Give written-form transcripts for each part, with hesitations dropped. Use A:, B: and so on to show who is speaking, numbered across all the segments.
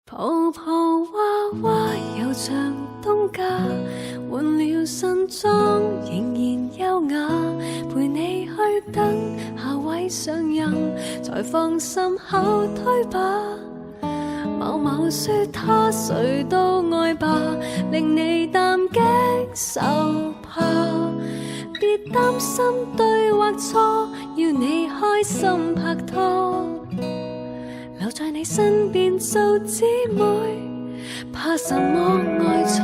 A: 泡泡娃娃又像東家，換了新裝仍然優雅，陪你去等下位上任，才放心後推吧。某某說他誰都愛吧，令你擔驚受怕。別擔心對或錯，要你開心拍拖。留在你身邊做姊妹，怕什麼愛錯？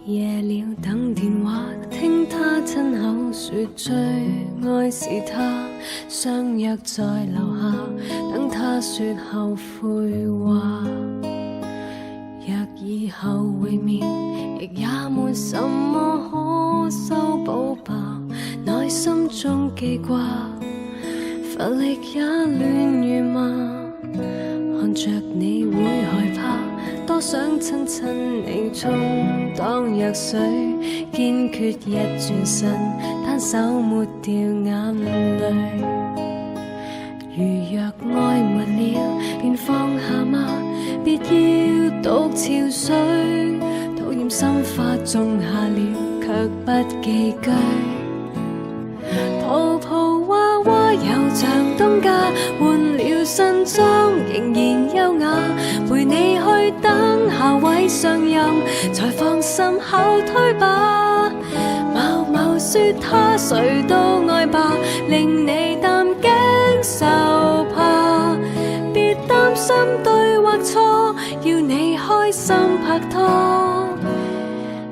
A: 夜了等電話，聽他親口說最愛是他，相約在樓下，等他說後悔話。若以後會面，亦也沒什麼可修補吧。內心中記掛，乏力也亂如麻。看着你會害怕，多想親親你，充當藥水，堅決一轉身，單手抹掉眼淚。如若愛沒了，便放下嗎？別要獨憔悴，討厭心花種下了，卻不寄居。泡泡娃娃又像東家，換了新裝仍然優雅，陪你去等下位上任，才放心後推吧。某某說他誰都愛吧，令你擔驚受怕。別擔心對或錯，要你開心拍拖。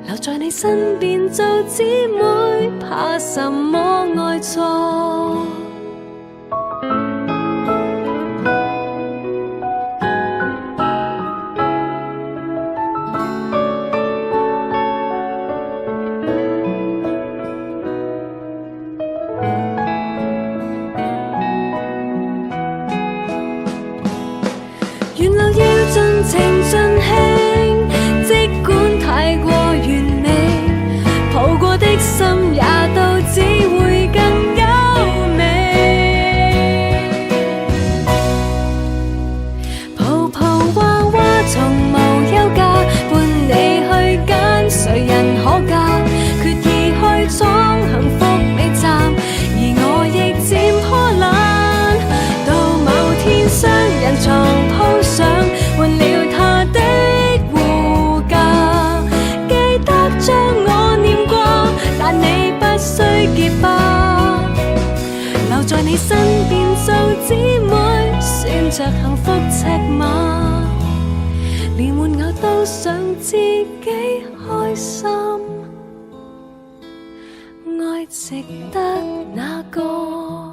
A: 留在你身邊做姊妹，怕什麼愛錯？原來要盡情盡興，即管太過完美，抱過的心也都只會更優美。泡泡娃娃從無休假，伴你去揀誰人可嫁，決意去闖幸福尾站，而我亦漸破爛。到某天雙人床鋪上，換了他的護駕，記得將我念掛，但你不需結巴。留在你身邊做姊妹，算着幸福尺碼，連玩偶都想自己開心，愛值得那個？